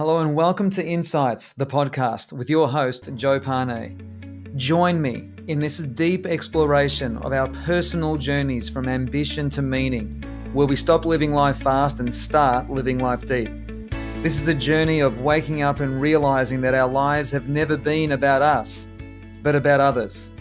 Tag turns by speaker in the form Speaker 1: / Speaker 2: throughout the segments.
Speaker 1: Hello and welcome to Insights, the podcast with your host, Joe Pane. Join me in this deep exploration of our personal journeys from ambition to meaning, where we stop living life fast and start living life deep. This is a journey of waking up and realizing that our lives have never been about us, but about others.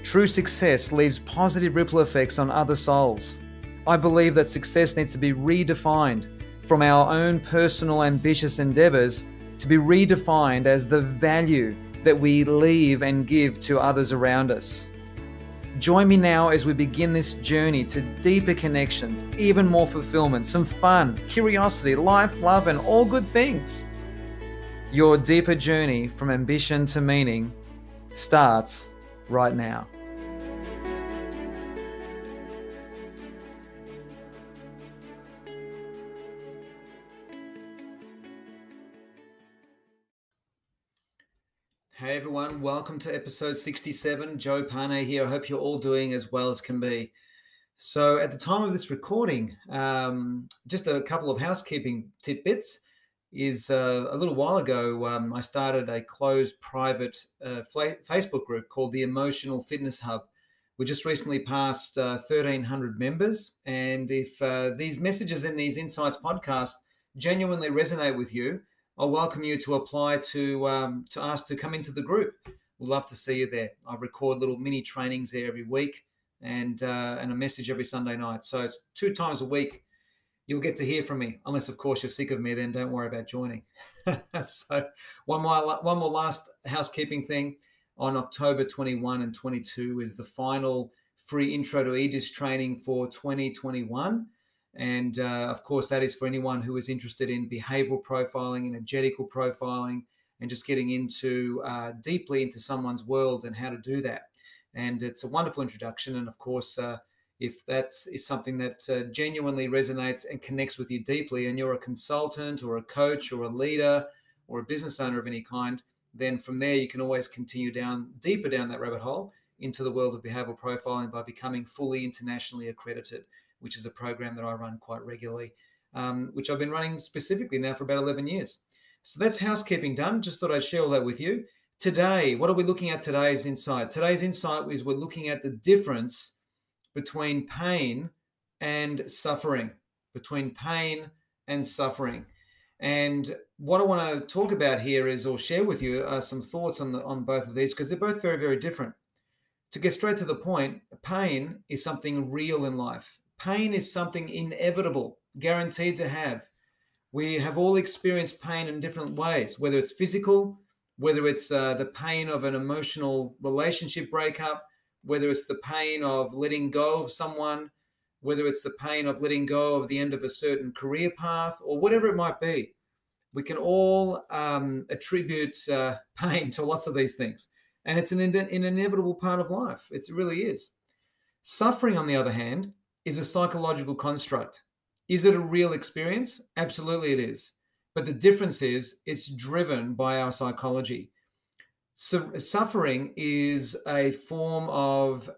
Speaker 1: True success leaves positive ripple effects on other souls. I believe that success needs to be redefined from our own personal ambitious endeavors to be redefined as the value that we leave and give to others around us. Join me now as we begin this journey to deeper connections, even more fulfillment, some fun, curiosity, life, love, and all good things. Your deeper journey from ambition to meaning starts right now. Hey everyone, welcome to episode 67. Joe Pane here. I hope you're all doing as well as can be. So at the time of this recording, just a couple of housekeeping tidbits is a little while ago, I started a closed private Facebook group called the Emotional Fitness Hub. We just recently passed 1,300 members. And if these messages in these Insights podcasts genuinely resonate with you, I'll welcome you to apply to ask to come into the group. We'd love to see you there. I record little mini trainings there every week and a message every Sunday night. So it's 2 times a week. You'll get to hear from me, unless of course you're sick of me. Then don't worry about joining. So one more last housekeeping thing. On October 21 and 22 is the final free Intro to EDIS training for 2021. And of course, that is for anyone who is interested in behavioral profiling, energetical profiling, and just getting into deeply into someone's world and how to do that. And it's a wonderful introduction. And of course, if that is something that genuinely resonates and connects with you deeply, and you're a consultant or a coach or a leader or a business owner of any kind, then from there you can always continue deeper down that rabbit hole into the world of behavioral profiling by becoming fully internationally accredited, which is a program that I run quite regularly, which I've been running specifically now for about 11 years. So that's housekeeping done. Just thought I'd share all that with you. Today, what are we looking at today's insight? Today's insight is we're looking at the difference between pain and suffering, And what I want to talk about here is, or share with you, some thoughts on both of these, because they're both very, very different. To get straight to the point, pain is something real in life. Pain is something inevitable, guaranteed to have. We have all experienced pain in different ways, whether it's physical, whether it's the pain of an emotional relationship breakup, whether it's the pain of letting go of someone, whether it's the pain of letting go of the end of a certain career path, or whatever it might be. We can all attribute pain to lots of these things. And it's an inevitable part of life. It really is. Suffering, on the other hand, is a psychological construct. Is it a real experience? Absolutely it is. But the difference is it's driven by our psychology. So suffering is a form of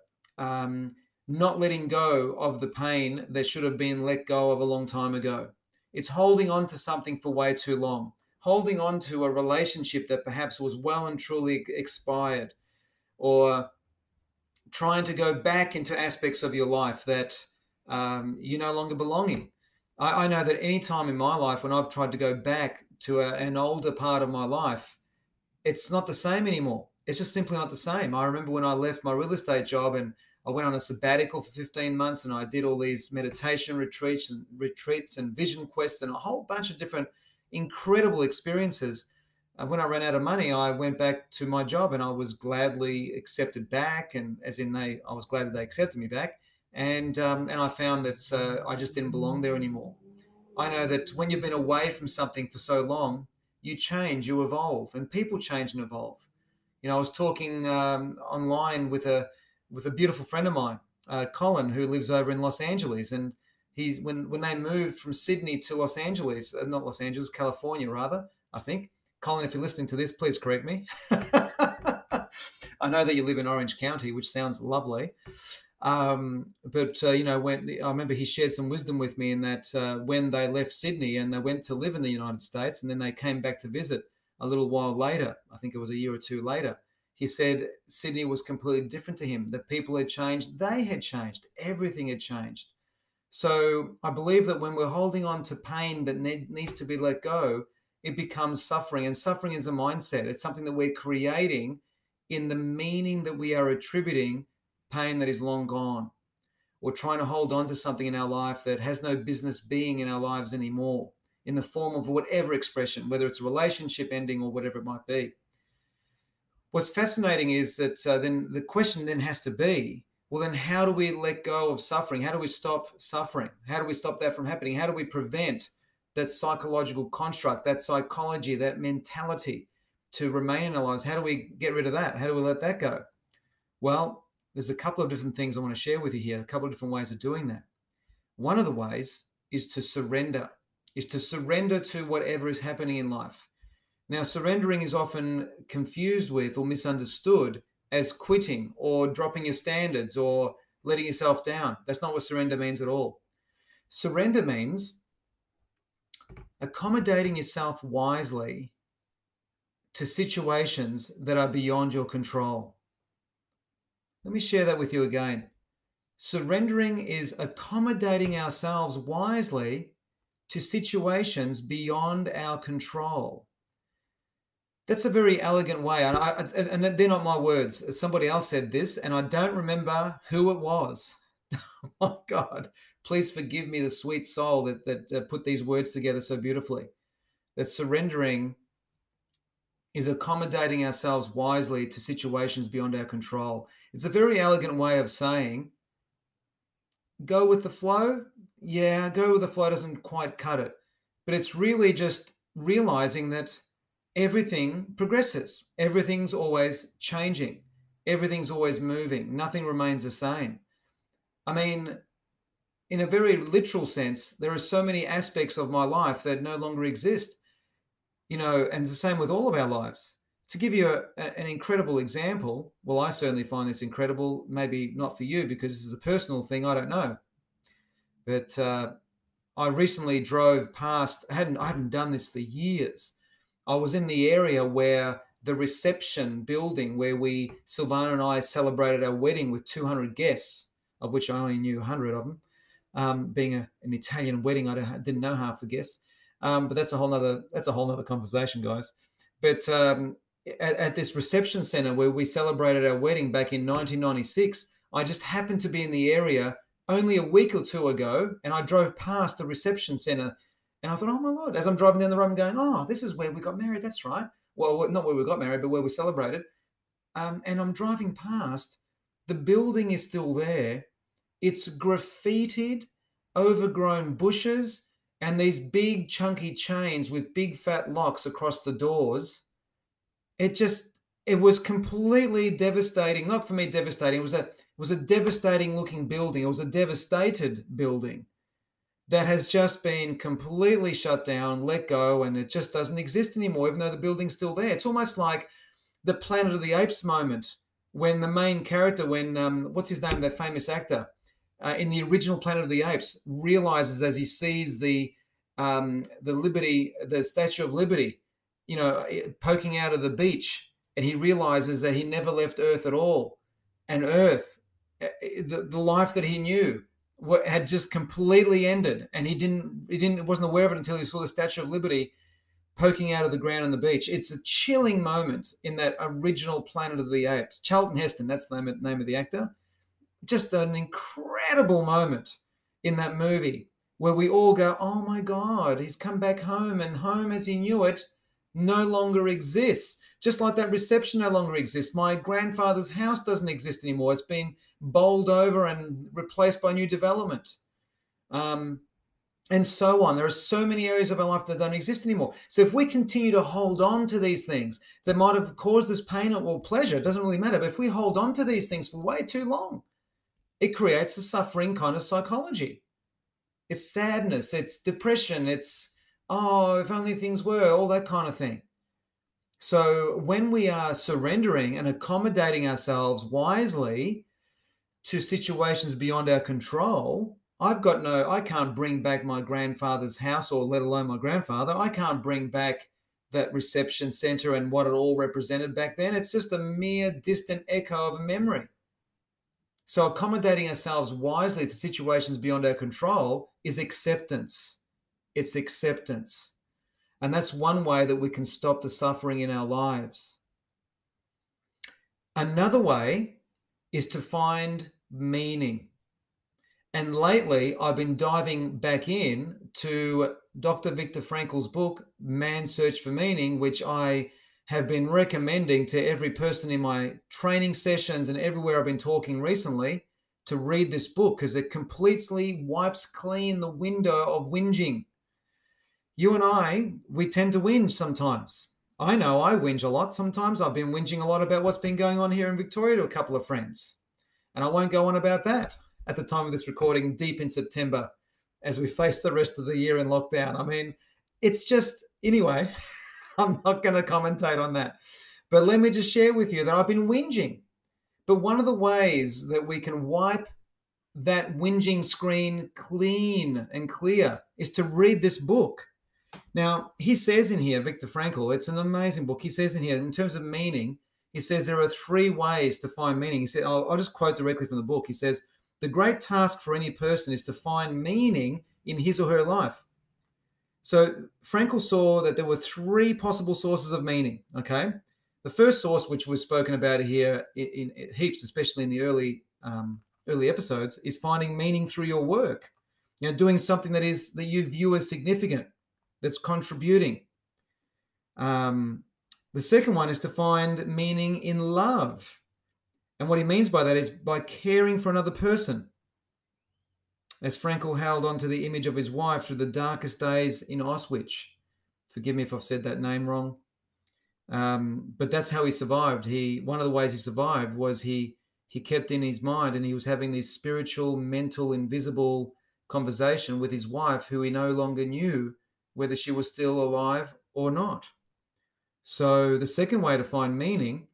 Speaker 1: not letting go of the pain that should have been let go of a long time ago. It's holding on to something for way too long. Holding on to a relationship that perhaps was well and truly expired, or trying to go back into aspects of your life that you no longer belong in. I know that any time in my life when I've tried to go back to an older part of my life, it's not the same anymore. It's just simply not the same. I remember when I left my real estate job and I went on a sabbatical for 15 months and I did all these meditation retreats and vision quests and a whole bunch of different incredible experiences. When I ran out of money, I went back to my job and I was gladly accepted back, and I was glad that they accepted me back. And I found that I just didn't belong there anymore. I know that when you've been away from something for so long, you change, you evolve, and people change and evolve. You know, I was talking online with a beautiful friend of mine, Colin, who lives over in Los Angeles, and when they moved from Sydney to Los Angeles, not Los Angeles, California rather, I think. Colin, if you're listening to this, please correct me. I know that you live in Orange County, which sounds lovely. But when I remember, he shared some wisdom with me in that when they left Sydney and they went to live in the United States, and then they came back to visit a little while later, I think it was a year or two later, he said Sydney was completely different to him. The people had changed, they had changed, everything had changed. So I believe that when we're holding on to pain that needs to be let go, it becomes suffering. And suffering is a mindset. It's something that we're creating in the meaning that we are attributing pain that is long gone, or trying to hold on to something in our life that has no business being in our lives anymore, in the form of whatever expression, whether it's a relationship ending or whatever it might be. What's fascinating is that then the question then has to be, well, then how do we let go of suffering? How do we stop suffering? How do we stop that from happening? How do we prevent that psychological construct, that psychology, that mentality to remain in our lives? How do we get rid of that? How do we let that go? Well, there's a couple of different things I want to share with you here, a couple of different ways of doing that. One of the ways is to surrender to whatever is happening in life. Now, surrendering is often confused with or misunderstood as quitting or dropping your standards or letting yourself down. That's not what surrender means at all. Surrender means accommodating yourself wisely to situations that are beyond your control. Let me share that with you again. Surrendering is accommodating ourselves wisely to situations beyond our control. That's a very elegant way. And they're not my words. Somebody else said this, and I don't remember who it was. Oh, God, please forgive me, the sweet soul that put these words together so beautifully. That surrendering is accommodating ourselves wisely to situations beyond our control. It's a very elegant way of saying, go with the flow. Yeah, go with the flow doesn't quite cut it. But it's really just realizing that everything progresses. Everything's always changing. Everything's always moving. Nothing remains the same. I mean, in a very literal sense, there are so many aspects of my life that no longer exist. And the same with all of our lives. To give you an incredible example, well, I certainly find this incredible, maybe not for you because this is a personal thing, I don't know. But I recently drove past, I haven't done this for years. I was in the area where the reception building where Silvana and I celebrated our wedding with 200 guests, of which I only knew 100 of them. Being an Italian wedding, I didn't know half the guests. But that's a whole nother conversation, guys. But at this reception center where we celebrated our wedding back in 1996, I just happened to be in the area only a week or two ago, and I drove past the reception center, and I thought, oh my Lord, as I'm driving down the road, I'm going, oh, this is where we got married. That's right. Well, not where we got married, but where we celebrated. And I'm driving past. The building is still there. It's graffitied, overgrown bushes, and these big chunky chains with big fat locks across the doors. It was completely devastating. Not for me devastating. It was a devastating looking building. It was a devastated building that has just been completely shut down, let go, and it just doesn't exist anymore, even though the building's still there. It's almost like the Planet of the Apes moment when the main character, what's his name, that famous actor, in the original Planet of the Apes, realizes as he sees the Liberty, the Statue of Liberty, poking out of the beach, and he realizes that he never left Earth at all, and Earth, the life that he knew, had just completely ended, and he wasn't aware of it until he saw the Statue of Liberty poking out of the ground on the beach. It's a chilling moment in that original Planet of the Apes. Charlton Heston, that's the name of the actor. Just an incredible moment in that movie where we all go, oh my God, he's come back home, and home as he knew it no longer exists. Just like that reception no longer exists. My grandfather's house doesn't exist anymore. It's been bowled over and replaced by new development. And so on. There are so many areas of our life that don't exist anymore. So if we continue to hold on to these things that might have caused us pain or pleasure, it doesn't really matter. But if we hold on to these things for way too long, it creates a suffering kind of psychology. It's sadness, it's depression, it's, oh, if only things were, all that kind of thing. So when we are surrendering and accommodating ourselves wisely to situations beyond our control, I can't bring back my grandfather's house, or let alone my grandfather. I can't bring back that reception center and what it all represented back then. It's just a mere distant echo of a memory. So accommodating ourselves wisely to situations beyond our control is acceptance. It's acceptance. And that's one way that we can stop the suffering in our lives. Another way is to find meaning. And lately, I've been diving back in to Dr. Viktor Frankl's book, Man's Search for Meaning, which I have been recommending to every person in my training sessions and everywhere I've been talking recently to read this book, because it completely wipes clean the window of whinging. You and I, we tend to whinge sometimes. I know I whinge a lot sometimes. I've been whinging a lot about what's been going on here in Victoria to a couple of friends. And I won't go on about that at the time of this recording, deep in September, as we face the rest of the year in lockdown. I mean, it's just, anyway, I'm not going to commentate on that. But let me just share with you that I've been whinging. But one of the ways that we can wipe that whinging screen clean and clear is to read this book. Now, he says in here, Viktor Frankl, it's an amazing book. He says in here, in terms of meaning, he says there are 3 ways to find meaning. He said, I'll just quote directly from the book. He says, the great task for any person is to find meaning in his or her life. So Frankl saw that there were 3 possible sources of meaning, okay? The first source, which was spoken about here in heaps, especially in the early episodes, is finding meaning through your work. You know, doing something that you view as significant, that's contributing. The second one is to find meaning in love. And what he means by that is by caring for another person. As Frankl held on to the image of his wife through the darkest days in Auschwitz. Forgive me if I've said that name wrong. But that's how he survived. One of the ways he survived was he kept in his mind, and he was having this spiritual, mental, invisible conversation with his wife, who he no longer knew whether she was still alive or not. So the second way to find meaning,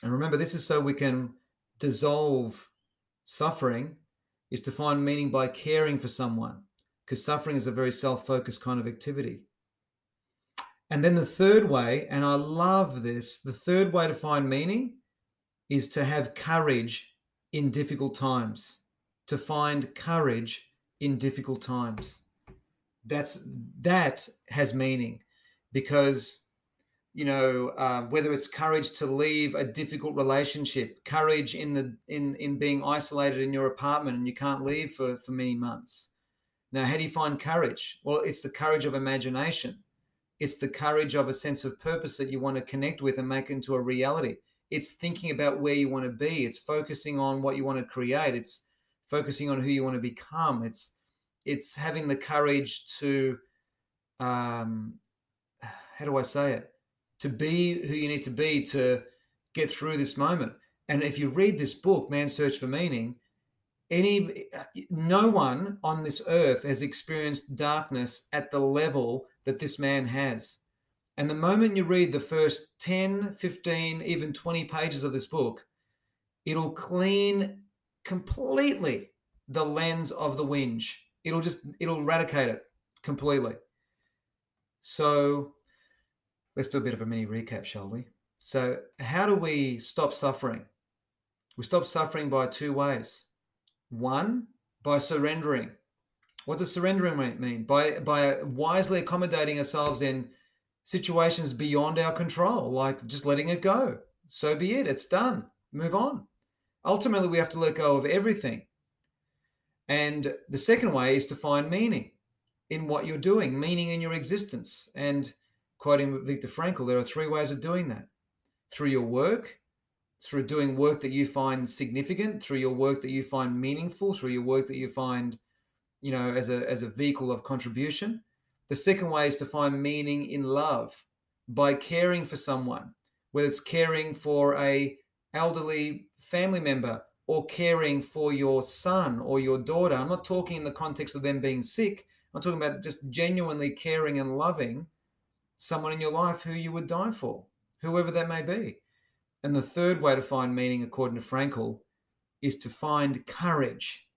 Speaker 1: and remember, this is so we can dissolve suffering, is to find meaning by caring for someone, because suffering is a very self-focused kind of activity. And then the third way, and I love this, the third way to find meaning is to have courage in difficult times, to find courage in difficult times. That has meaning, because whether it's courage to leave a difficult relationship, courage in being isolated in your apartment and you can't leave for many months. Now, how do you find courage? Well, it's the courage of imagination. It's the courage of a sense of purpose that you want to connect with and make into a reality. It's thinking about where you want to be. It's focusing on what you want to create. It's focusing on who you want to become. It's having the courage to, how do I say it? To be who you need to be to get through this moment. And if you read this book, Man's Search for Meaning, no one on this earth has experienced darkness at the level that this man has. And the moment you read the first 10, 15, even 20 pages of this book, it'll clean completely the lens of the whinge. It'll eradicate it completely. So let's do a bit of a mini recap, shall we? So how do we stop suffering? We stop suffering by 2 ways. 1, by surrendering. What does surrendering mean? By wisely accommodating ourselves in situations beyond our control, like just letting it go. So be it. It's done. Move on. Ultimately, we have to let go of everything. And the second way is to find meaning in what you're doing, meaning in your existence. And quoting Viktor Frankl, there are 3 ways of doing that. Through your work, through doing work that you find significant, through your work that you find meaningful, through your work that you find, as a vehicle of contribution. The second way is to find meaning in love by caring for someone, whether it's caring for a elderly family member or caring for your son or your daughter. I'm not talking in the context of them being sick. I'm talking about just genuinely caring and loving someone in your life who you would die for, whoever that may be. And the third way to find meaning, according to Frankl, is to find courage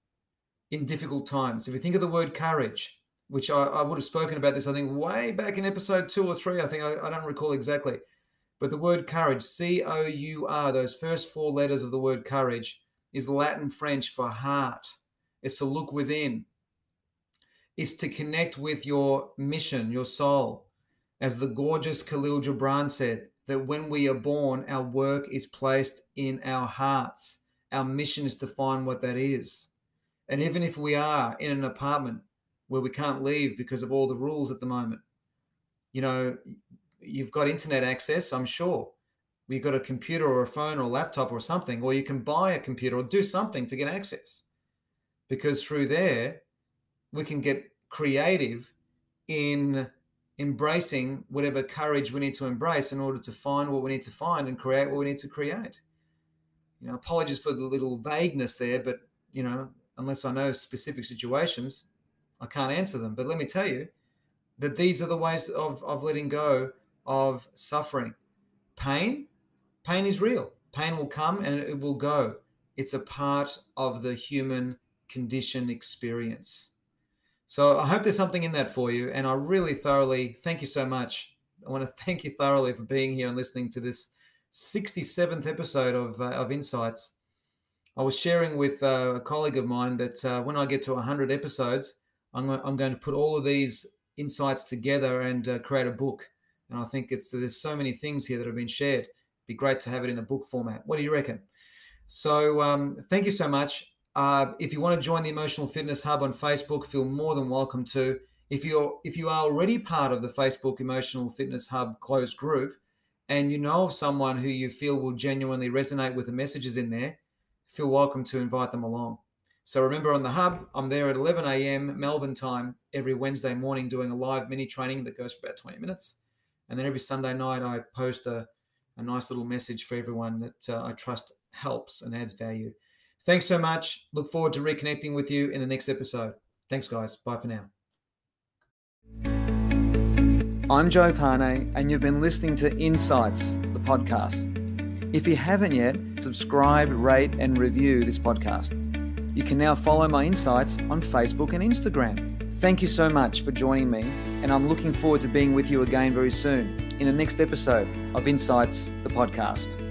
Speaker 1: in difficult times. If you think of the word courage, which I would have spoken about this, I think, way back in episode 2 or 3, I think, I don't recall exactly. But the word courage, C-O-U-R, those first 4 letters of the word courage, is Latin French for heart. It's to look within. It's to connect with your mission, your soul. As the gorgeous Khalil Gibran said, that when we are born, our work is placed in our hearts. Our mission is to find what that is. And even if we are in an apartment where we can't leave because of all the rules at the moment, you've got internet access, I'm sure. You've got a computer or a phone or a laptop or something, or you can buy a computer or do something to get access. Because through there, we can get creative in embracing whatever courage we need to embrace in order to find what we need to find and create what we need to create. Apologies for the little vagueness there, but, unless I know specific situations, I can't answer them. But let me tell you that these are the ways of letting go of suffering. Pain is real. Pain will come and it will go. It's a part of the human condition experience. So I hope there's something in that for you. And I really thoroughly thank you so much. I want to thank you thoroughly for being here and listening to this 67th episode of Insights. I was sharing with a colleague of mine that when I get to 100 episodes, I'm going to put all of these insights together and create a book. And I think there's so many things here that have been shared. It'd be great to have it in a book format. What do you reckon? So thank you so much. If you want to join the Emotional Fitness Hub on Facebook, feel more than welcome to. If you are already part of the Facebook Emotional Fitness Hub closed group, and you know of someone who you feel will genuinely resonate with the messages in there, feel welcome to invite them along. So remember, on the Hub, I'm there at 11 a.m. Melbourne time every Wednesday morning doing a live mini training that goes for about 20 minutes. And then every Sunday night, I post a nice little message for everyone that I trust helps and adds value. Thanks so much. Look forward to reconnecting with you in the next episode. Thanks, guys. Bye for now. I'm Joe Pane, and you've been listening to Insights, the podcast. If you haven't yet, subscribe, rate, and review this podcast. You can now follow my insights on Facebook and Instagram. Thank you so much for joining me, and I'm looking forward to being with you again very soon in the next episode of Insights, the podcast.